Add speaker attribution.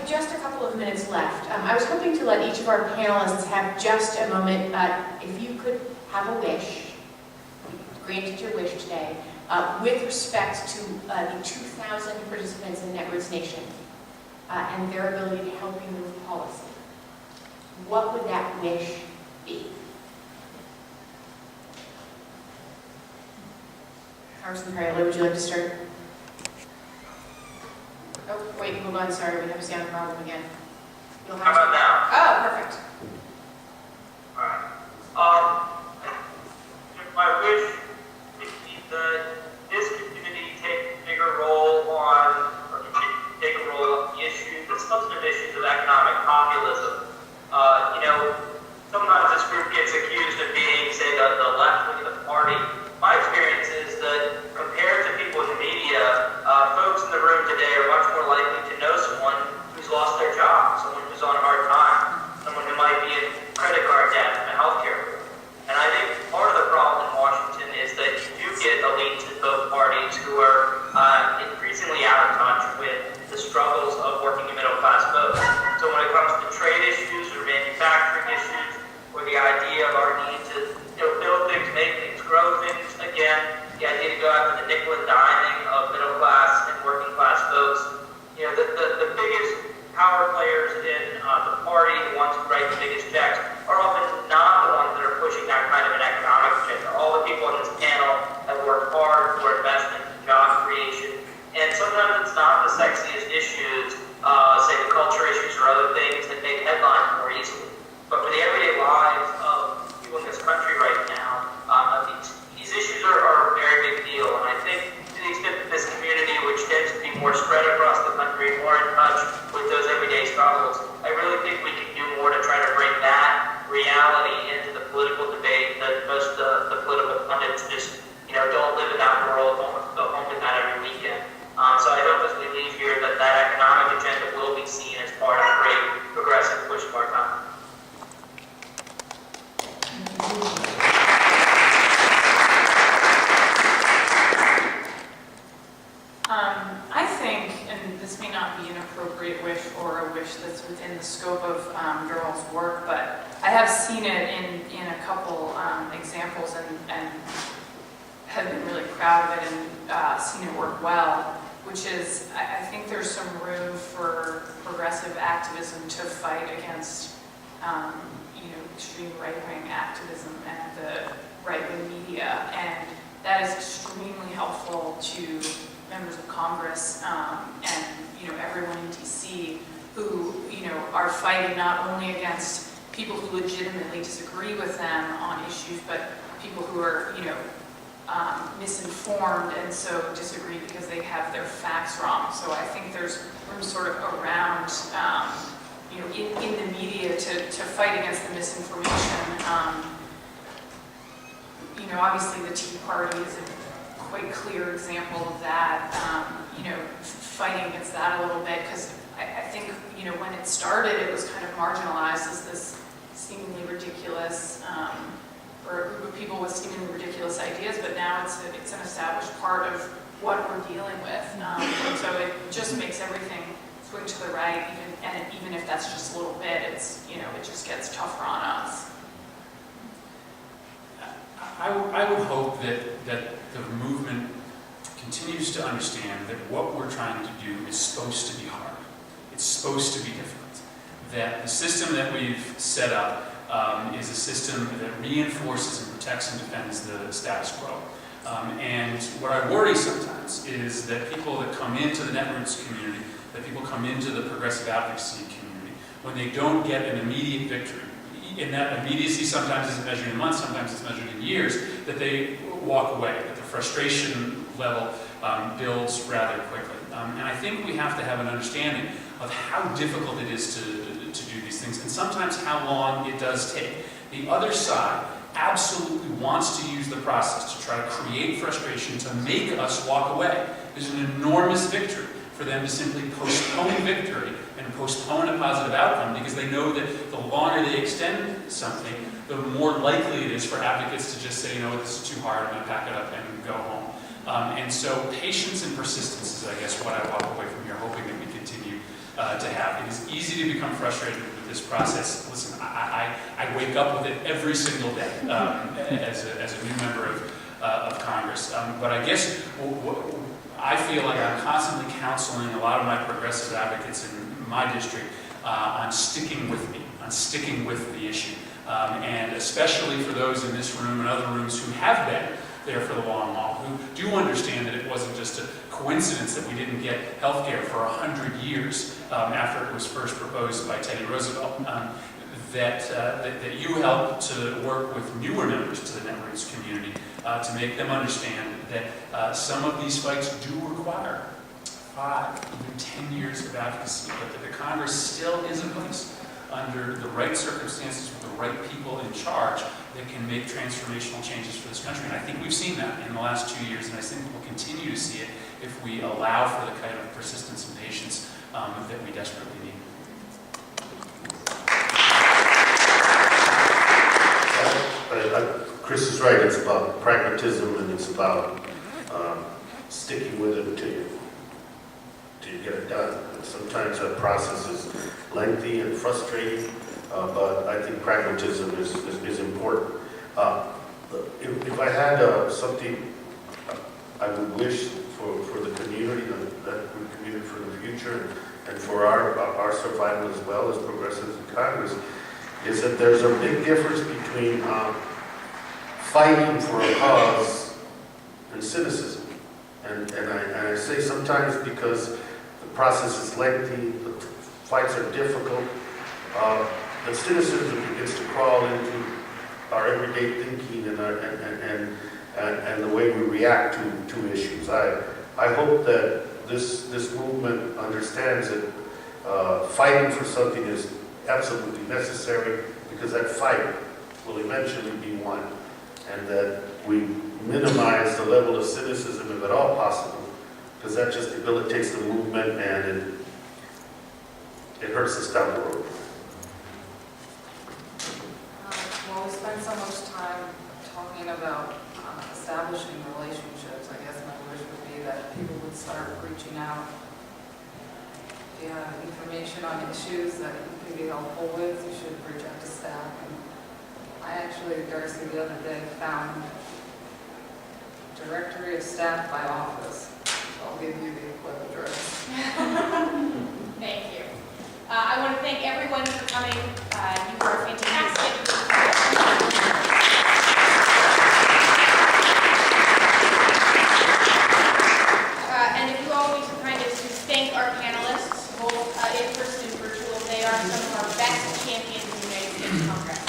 Speaker 1: have just a couple of minutes left. I was hoping to let each of our panelists have just a moment. If you could have a wish, granted your wish today, with respect to the 2,000 participants in Netroots Nation and their ability to help you move policy, what would that wish be? Congressman Perriello, would you like to start? Oh, wait, hold on, sorry, we have a sound problem again.
Speaker 2: How about now?
Speaker 1: Oh, perfect.
Speaker 2: Alright. My wish would be that this community take a bigger role on, or continue to take a role on the issues, the substantive issues of economic populism. Sometimes this group gets accused of being, say, the left wing of the party. My experience is that compared to people in the media, folks in the room today are much more likely to know someone who's lost their job, someone who's on a hard time, someone who might be in credit card debt from a healthcare bill. And I think part of the problem in Washington is that you do get elites in both parties who are increasingly out of touch with the struggles of working and middle class folks. So when it comes to trade issues or manufacturing issues, or the idea of our need to build things, make things, grow things, again, the idea to go after the nickel and diming of middle class and working class folks, the biggest power players in the party, the ones who write the biggest checks, are often not the ones that are pushing that kind of an economic agenda. All the people on this panel have worked hard for investment and job creation, and sometimes it's not the sexiest issues, say the culture issues or other things that make headlines more easily. But for the everyday lives of people in this country right now, these issues are a very big deal. And I think to the extent that this community, which tends to be more spread across the country, more in touch with those everyday struggles, I really think we can do more to try to bring that reality into the political debate that most of the political pundits just, don't live in that world, don't go home to that every weekend. So I hope as we leave here that economic agenda will be seen as part of a great progressive push of our time.
Speaker 3: I think, and this may not be an appropriate wish or a wish that's within the scope of Daryl's work, but I have seen it in a couple examples and have been really proud of it and seen it work well, which is I think there's some room for progressive activism to fight against extreme right-wing activism and the right-wing media, and that is extremely helpful to members of Congress and everyone in DC who are fighting not only against people who legitimately disagree with them on issues, but people who are misinformed and so disagree because they have their facts wrong. So I think there's room sort of around in the media to fight against the misinformation. Obviously the Tea Party is a quite clear example of that, fighting against that a little bit, because I think, when it started, it was kind of marginalized as this seemingly ridiculous, or a group of people with seemingly ridiculous ideas, but now it's an established part of what we're dealing with. And so it just makes everything swing to the right, even if that's just a little bit, it just gets tougher on us.
Speaker 4: I would hope that the movement continues to understand that what we're trying to do is supposed to be hard. It's supposed to be difficult. That the system that we've set up is a system that reinforces and protects and defends the status quo. And what I worry sometimes is that people that come into the Netroots community, that people come into the progressive advocacy community, when they don't get an immediate victory, and that immediacy sometimes isn't measured in months, sometimes it's measured in years, that they walk away, that the frustration level builds rather quickly. And I think we have to have an understanding of how difficult it is to do these things, and sometimes how long it does take. The other side absolutely wants to use the process to try to create frustration, to make us walk away. There's an enormous victory for them to simply postpone victory and postpone a positive outcome, because they know that the longer they extend something, the more likely it is for advocates to just say, this is too hard, I'm going to pack it up and go home. And so patience and persistence is, I guess, what I walk away from here, hoping that we continue to have. It is easy to become frustrated with this process. Listen, I wake up with it every single day as a new member of Congress. But I guess I feel like I'm constantly counseling a lot of my progressive advocates in my district on sticking with me, on sticking with the issue. And especially for those in this room and other rooms who have been there for the long haul, who do understand that it wasn't just a coincidence that we didn't get health care for 100 years after it was first proposed by Teddy Roosevelt, that you help to work with newer members to the Netroots community to make them understand that some of these fights do require 5, even 10 years of advocacy, but that the Congress still is a place under the right circumstances with the right people in charge that can make transformational changes for this country. And I think we've seen that in the last 2 years, and I think we'll continue to see it if we allow for the kind of persistence and patience that we desperately need.
Speaker 5: Chris is right, it's about pragmatism and it's about sticking with it until you get it done. And sometimes that process is lengthy and frustrating, but I think pragmatism is important. If I had something I would wish for the community, that community for the future, and for our survival as well as progressives in Congress, is that there's a big difference between fighting for a cause and cynicism. And I say sometimes because the process is lengthy, the fights are difficult, the cynicism begins to crawl into our everyday thinking and the way we react to issues. I hope that this movement understands that fighting for something is absolutely necessary, because that fight will eventually be won, and that we minimize the level of cynicism if at all possible, because that just debilitates the movement and it hurts us down the road.
Speaker 6: Well, we spend so much time talking about establishing relationships. I guess my wish would be that people would start reaching out. If you have information on issues that you can be helpful with, you should reach out to staff. And I actually, Darcy, the other day found a directory of staff by office. So I'll give you the web address.
Speaker 1: Thank you. I want to thank everyone for coming. You are fantastic. And if you all need to kind of thank our panelists, both in person and virtual, they are some of our best champions in the United States Congress.